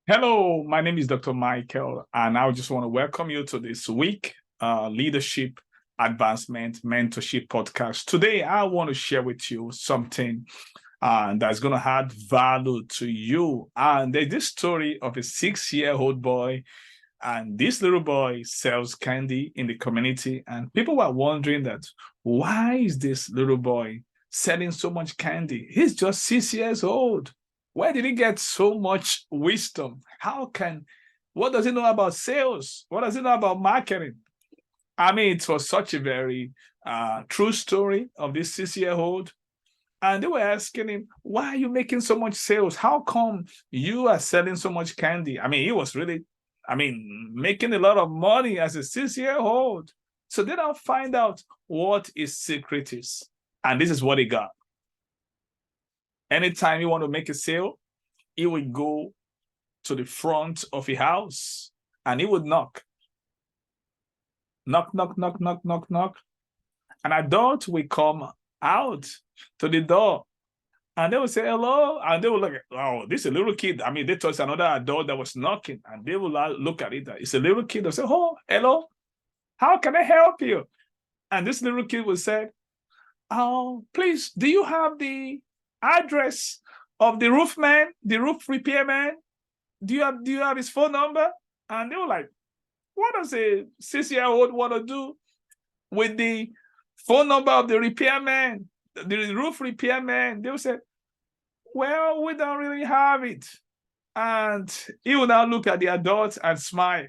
Hello, my name is Dr. Michael, and I just want to welcome you to this week Leadership Advancement Mentorship Podcast. Today, I want to share with you something that's going to add value to you. And there's this story of a 6-year-old boy, and this little boy sells candy in the community, and people were wondering that why is this little boy selling so much candy? He's just 6 years old. Where did he get so much wisdom? What does he know about sales? What does he know about marketing? I mean, it was such a very true story of this 6-year-old. And they were asking him, why are you making so much sales? How come you are selling so much candy? I mean, he was really, making a lot of money as a 6-year-old. So then I'll find out what his secret is. And this is what he got. Anytime you want to make a sale, he would go to the front of a house and he would knock. Knock, knock, knock, knock, knock, knock. An adult will come out to the door and they will say hello. And they will look, oh, this is a little kid. I mean, they thought it's another adult that was knocking, and they will look at it. It's a little kid. They'll say, oh, hello. How can I help you? And this little kid will say, oh, please, do you have the address of the roof repairman? Do you have his phone number? And they were like, what does a 6-year-old want to do with the phone number of the repairman, the roof repairman? They will say, well, we don't really have it. And he will now look at the adults and smile.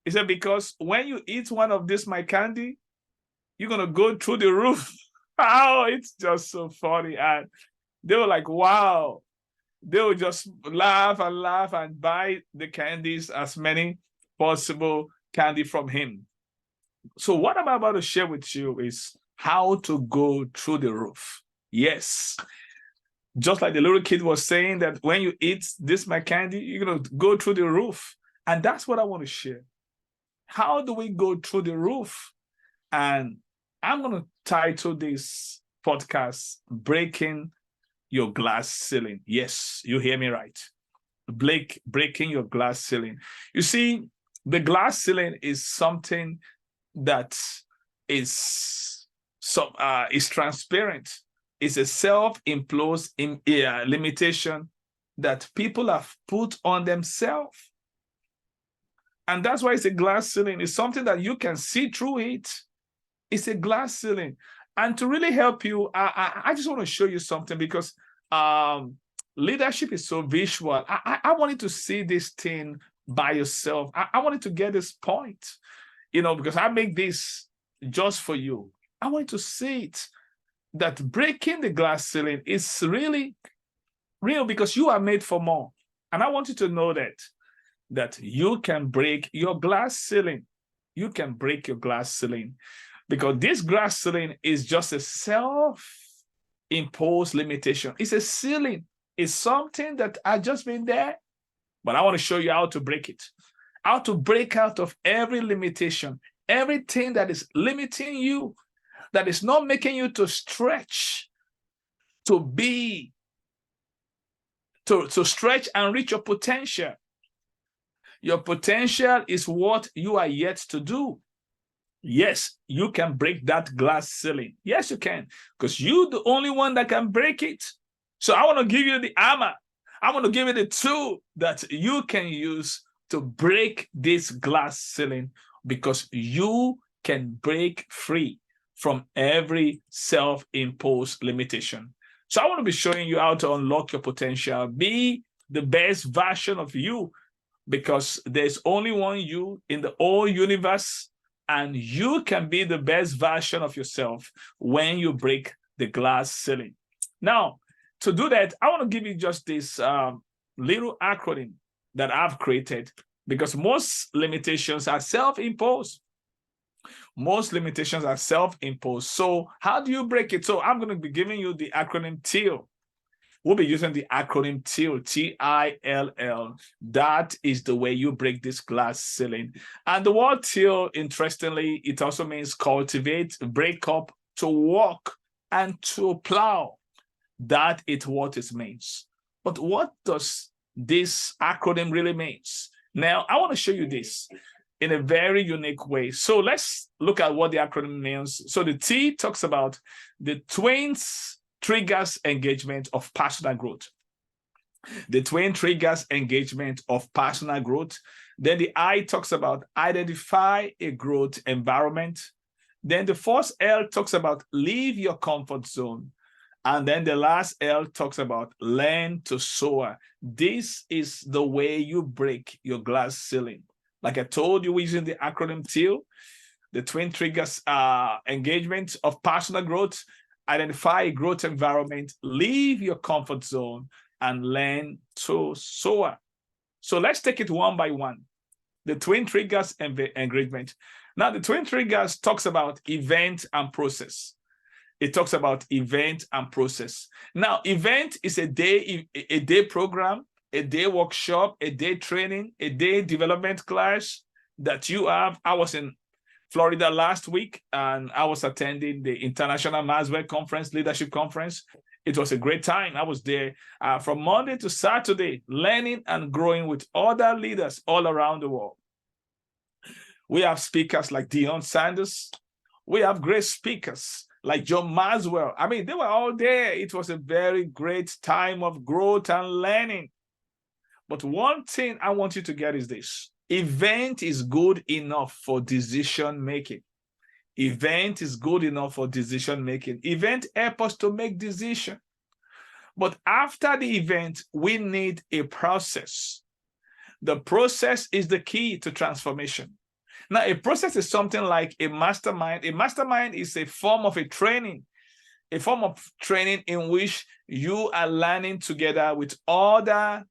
He said, because when you eat one of this, my candy, you're going to go through the roof. Oh, it's just so funny. And they were like, wow. They would just laugh and buy the candies, as many possible candy from him. So what I'm about to share with you is how to go through the roof. Yes. Just like the little kid was saying that when you eat this, my candy, you're going to go through the roof. And that's what I want to share. How do we go through the roof? And I'm going to title this podcast, Breaking Your Glass Ceiling. Yes, you hear me right. Breaking your glass ceiling. You see, the glass ceiling is something that is transparent. It's a self-imposed limitation that people have put on themselves. And that's why it's a glass ceiling. It's something that you can see through it. It's a glass ceiling. And to really help you, I just want to show you something, because leadership is so visual. I wanted to see this thing by yourself. I wanted to get this point, because I make this just for you. I want you to see it, that breaking the glass ceiling is really real, because you are made for more. And I want you to know that you can break your glass ceiling. You can break your glass ceiling, because this glass ceiling is just a self-imposed limitation. It's a ceiling. It's something that has just been there, but I want to show you how to break it, how to break out of every limitation, everything that is limiting you, that is not making you to stretch, to stretch and reach your potential. Your potential is what you are yet to do. Yes, you can break that glass ceiling. Yes, you can, because you're the only one that can break it. So I want to give you the armor. I want to give you the tool that you can use to break this glass ceiling, because you can break free from every self-imposed limitation. So I want to be showing you how to unlock your potential, be the best version of you, because there's only one you in the whole universe. And you can be the best version of yourself when you break the glass ceiling. Now, to do that, I want to give you just this little acronym that I've created, because most limitations are self-imposed. Most limitations are self-imposed. So how do you break it? So I'm going to be giving you the acronym TILL. We'll be using the acronym TILL, T-I-L-L. That is the way you break this glass ceiling. And the word TILL, interestingly, it also means cultivate, break up, to walk, and to plow. That is what it means. But what does this acronym really means. Now, I want to show you this in a very unique way. So let's look at what the acronym means. So the T talks about the twins triggers engagement of personal growth. The twin triggers engagement of personal growth. Then the I talks about identify a growth environment. Then the first L talks about leave your comfort zone. And then the last L talks about learn to soar. This is the way you break your glass ceiling. Like I told you, we're using the acronym TIL, the twin triggers engagement of personal growth, identify a growth environment, leave your comfort zone, and learn to soar. So let's take it one by one. The twin triggers engagement. Now, the twin triggers talks about event and process. It talks about event and process. Now, event is a day program, a day workshop, a day training, a day development class that you have. I was in Florida last week, and I was attending the International Maswell Conference, Leadership Conference. It was a great time. I was there from Monday to Saturday, learning and growing with other leaders all around the world. We have speakers like Deion Sanders. We have great speakers like John Maswell. I mean, they were all there. It was a very great time of growth and learning. But one thing I want you to get is this. Event is good enough for decision making. Event is good enough for decision making. Event helps us to make decisions. But after the event, we need a process. The process is the key to transformation. Now, a process is something like a mastermind. A mastermind is a form of a training in which you are learning together with other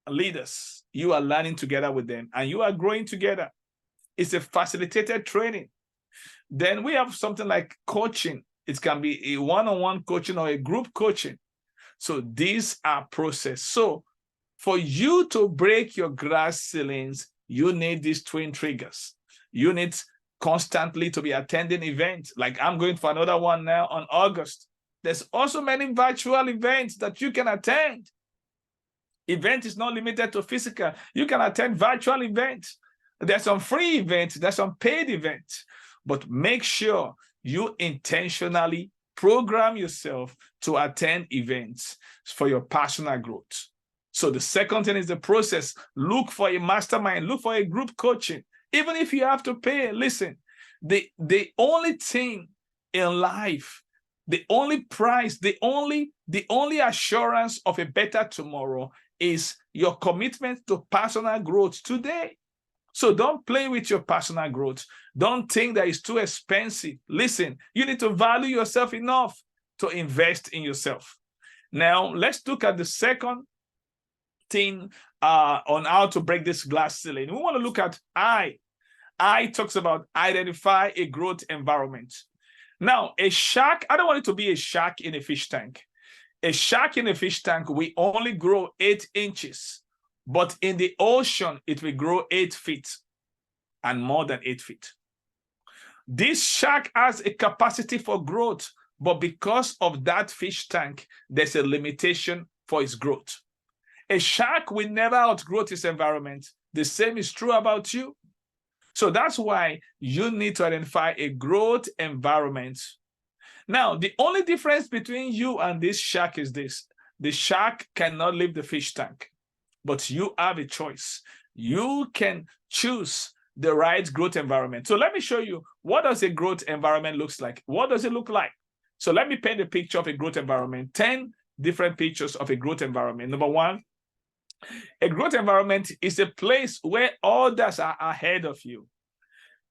leaders. You are learning together with them and you are growing together. It's a facilitated training. Then we have something like coaching. It can be a one-on-one coaching or a group coaching. So these are processes. So for you to break your glass ceilings, you need these twin triggers. You need constantly to be attending events. Like I'm going for another one now on August. There's also many virtual events that you can attend. Event is not limited to physical. You can attend virtual events. There's some free events. There's some paid events. But make sure you intentionally program yourself to attend events for your personal growth. So the second thing is the process. Look for a mastermind. Look for a group coaching. Even if you have to pay, listen, the only thing in life, the only price, the only assurance of a better tomorrow is your commitment to personal growth today. So don't play with your personal growth. Don't think that it's too expensive. Listen, you need to value yourself enough to invest in yourself. Now, let's look at the second thing on how to break this glass ceiling. We want to look at I. I talks about identify a growth environment. Now, a shark, I don't want it to be a shark in a fish tank. A shark in a fish tank will only grow 8 inches, but in the ocean, it will grow 8 feet and more than 8 feet. This shark has a capacity for growth, but because of that fish tank, there's a limitation for its growth. A shark will never outgrow its environment. The same is true about you. So that's why you need to identify a growth environment. Now, the only difference between you and this shark is this. The shark cannot leave the fish tank, but you have a choice. You can choose the right growth environment. So let me show you, what does a growth environment looks like? What does it look like? So let me paint a picture of a growth environment, 10 different pictures of a growth environment. Number one, a growth environment is a place where others are ahead of you.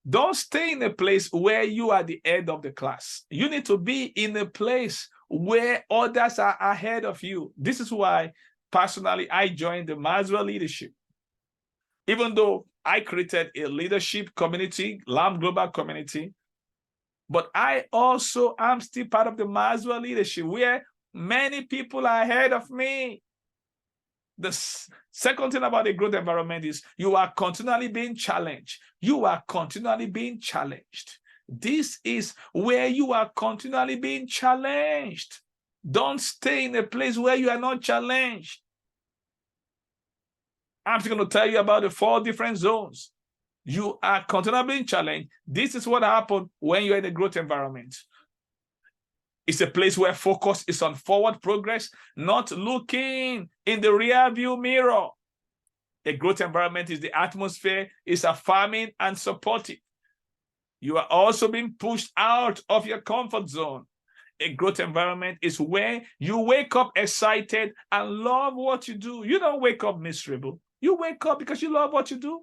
Don't stay in a place where you are the head of the class. You need to be in a place where others are ahead of you. This is why, personally, I joined the Maswell Leadership. Even though I created a leadership community, LAM Global Community, but I also am still part of the Maswell Leadership, where many people are ahead of me. The second thing about a growth environment is you are continually being challenged. You are continually being challenged. This is where you are continually being challenged. Don't stay in a place where you are not challenged. I'm just going to tell you about the 4 different zones. You are continually challenged. This is what happens when you're in a growth environment. It's a place where focus is on forward progress, not looking in the rear view mirror. A growth environment is the atmosphere is affirming and supportive. You are also being pushed out of your comfort zone. A growth environment is where you wake up excited and love what you do. You don't wake up miserable. You wake up because you love what you do.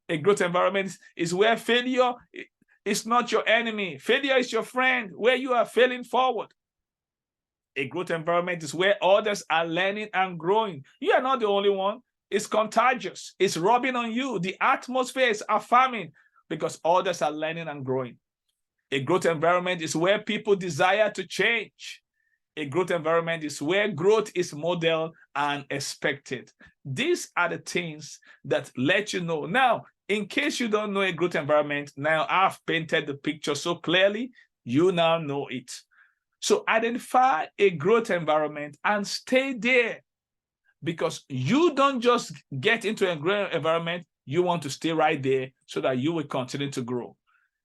A growth environment is where failure is not your enemy. Failure is your friend, where you are failing forward. A growth environment is where others are learning and growing. You are not the only one. It's contagious. It's rubbing on you. The atmosphere is affirming because others are learning and growing. A growth environment is where people desire to change. A growth environment is where growth is modeled and expected. These are the things that let you know. Now, in case you don't know a growth environment, now I've painted the picture so clearly, you now know it. So identify a growth environment and stay there, because you don't just get into a growth environment, you want to stay right there so that you will continue to grow.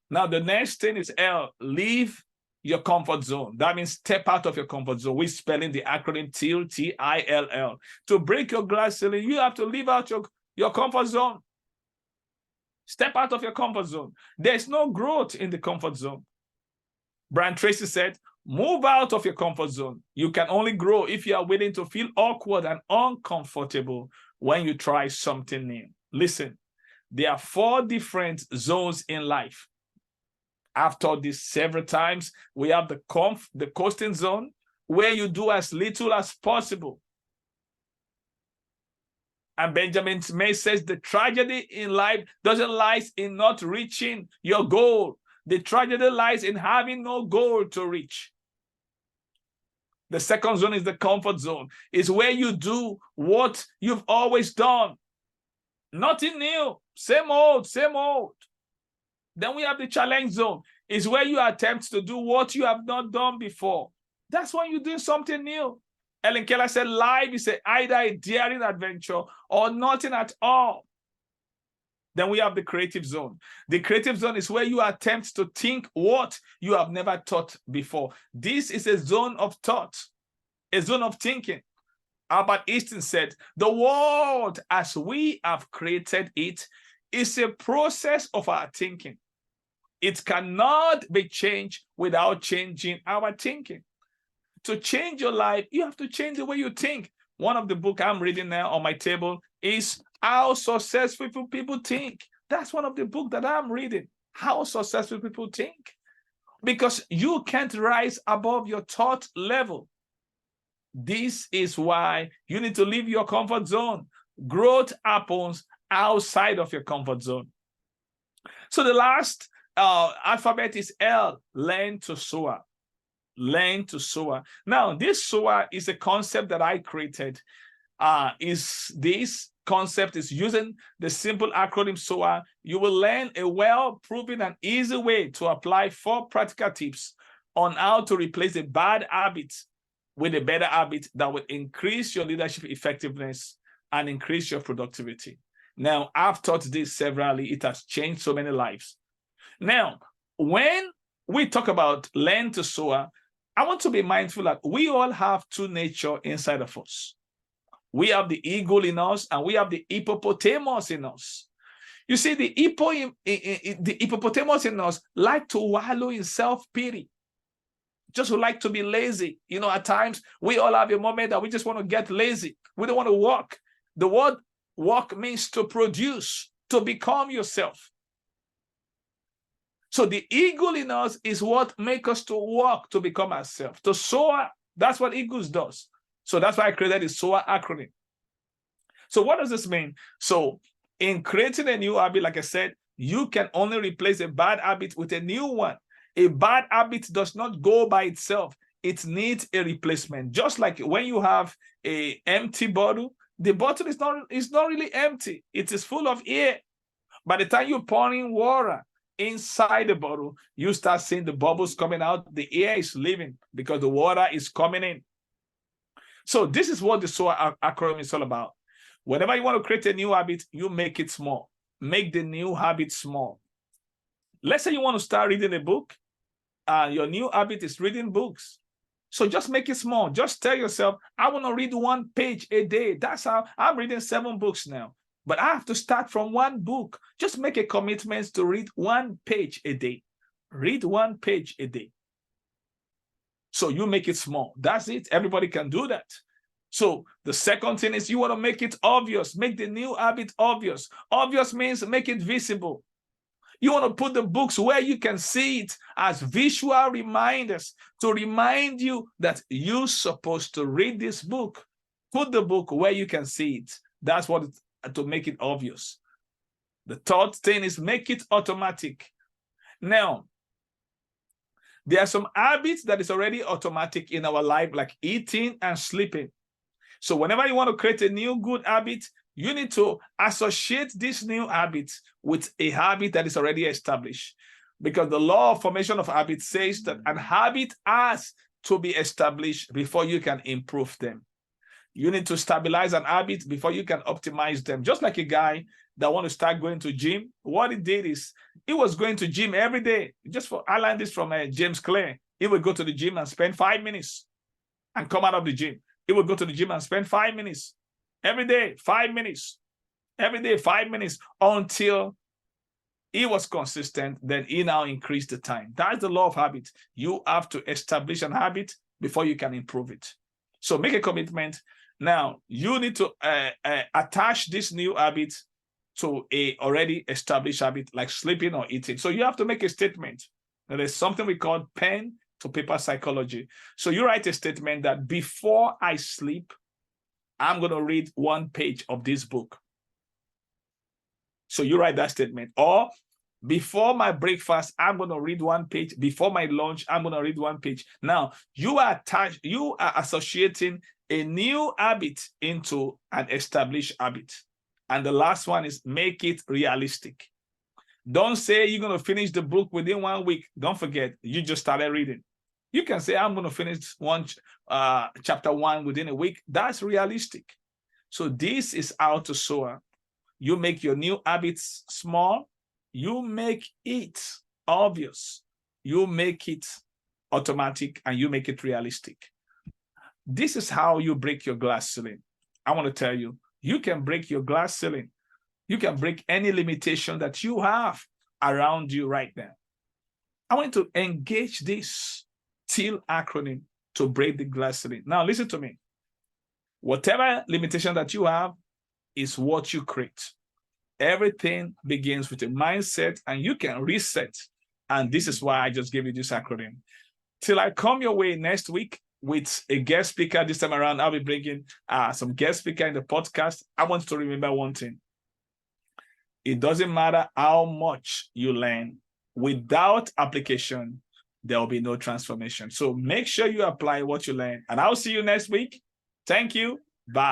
Now, the next thing is L, leave your comfort zone. That means step out of your comfort zone. We're spelling the acronym TILL, T-I-L-L. To break your glass ceiling, you have to leave out your comfort zone. Step out of your comfort zone. There's no growth in the comfort zone. Brian Tracy said, move out of your comfort zone. You can only grow if you are willing to feel awkward and uncomfortable when you try something new. Listen, there are 4 different zones in life. I've taught this several times. We have the coasting zone, where you do as little as possible. And Benjamin May says the tragedy in life doesn't lie in not reaching your goal. The tragedy lies in having no goal to reach. The second zone is the comfort zone. It's where you do what you've always done. Nothing new. Same old, same old. Then we have the challenge zone. It's where you attempt to do what you have not done before. That's when you're doing something new. Ellen Keller said life is either a daring adventure or nothing at all. Then we have the creative zone. The creative zone is where you attempt to think what you have never thought before. This is a zone of thought, a zone of thinking. Albert Einstein said, the world as we have created it is a process of our thinking. It cannot be changed without changing our thinking. To change your life, you have to change the way you think. One of the books I'm reading now on my table is How Successful People Think. That's one of the books that I'm reading. How Successful People Think. Because you can't rise above your thought level. This is why you need to leave your comfort zone. Growth happens outside of your comfort zone. So the last alphabet is L, learn to soar. Learn to soar. Now, this soar is a concept that I created. This concept is using the simple acronym SOAR. You will learn a well-proven and easy way to apply 4 practical tips on how to replace a bad habit with a better habit that will increase your leadership effectiveness and increase your productivity. Now, I've taught this severally. It has changed so many lives. Now, when we talk about learn to soar, I want to be mindful that we all have 2 natures inside of us. We have the eagle in us and we have the hippopotamus in us. You see, the hippopotamus in us like to wallow in self-pity. Just would like to be lazy. You know, at times we all have a moment that we just want to get lazy. We don't want to work. The word work means to produce, to become yourself. So the eagle in us is what makes us to walk, to become ourselves, to soar. That's what eagles does. So that's why I created the SOAR acronym. So what does this mean? So in creating a new habit, like I said, you can only replace a bad habit with a new one. A bad habit does not go by itself. It needs a replacement. Just like when you have an empty bottle, the bottle is not really empty. It is full of air. By the time you pour in water inside the bottle, you start seeing the bubbles coming out. The air is leaving because the water is coming in. So this is what the SOAR acronym is all about. Whenever you want to create a new habit, you make it small. Make the new habit small. Let's say you want to start reading a book, and your new habit is reading books. So just make it small. Just tell yourself, I want to read 1 page a day. That's how I'm reading 7 books now. But I have to start from 1 book. Just make a commitment to read 1 page a day. Read 1 page a day. So you make it small. That's it. Everybody can do that. So the second thing is you want to make it obvious. Make the new habit obvious. Obvious means make it visible. You want to put the books where you can see it as visual reminders to remind you that you're supposed to read this book. Put the book where you can see it. That's what to make it obvious. The third thing is make it automatic. Now, there are some habits that is already automatic in our life, like eating and sleeping. So whenever you want to create a new good habit, you need to associate this new habit with a habit that is already established. Because the law of formation of habits says that an habit has to be established before you can improve them. You need to stabilize an habit before you can optimize them. Just like a guy that want to start going to gym, what he did is he was going to gym every day. I learned this from James Clear. He would go to the gym and spend 5 minutes and come out of the gym. He would go to the gym and spend 5 minutes. Every day, 5 minutes. Every day, 5 minutes until he was consistent. Then he now increased the time. That's the law of habit. You have to establish an habit before you can improve it. So make a commitment. Now, you need to attach this new habit to a already established habit like sleeping or eating. So you have to make a statement. Now, there's something we call pen to paper psychology. So you write a statement that before I sleep, I'm going to read 1 page of this book. So you write that statement. Or before my breakfast, I'm going to read 1 page. Before my lunch, I'm going to read 1 page. Now, you are associating a new habit into an established habit. And the last one is make it realistic. Don't say you're going to finish the book within 1 week. Don't forget, you just started reading. You can say, I'm going to finish chapter 1 within a week. That's realistic. So this is how to soar. You make your new habits small. You make it obvious. You make it automatic, and you make it realistic. This is how you break your glass ceiling. I want to tell you, you can break your glass ceiling. You can break any limitation that you have around you right now. I want you to engage this TILL acronym to break the glass ceiling. Now, listen to me. Whatever limitation that you have is what you create. Everything begins with a mindset, and you can reset. And this is why I just gave you this acronym. Till I come your way next week with a guest speaker. This time around, I'll be bringing some guest speaker in the podcast. I want you to remember one thing. It doesn't matter how much you learn. Without application, there will be no transformation. So make sure you apply what you learn. And I'll see you next week. Thank you. Bye.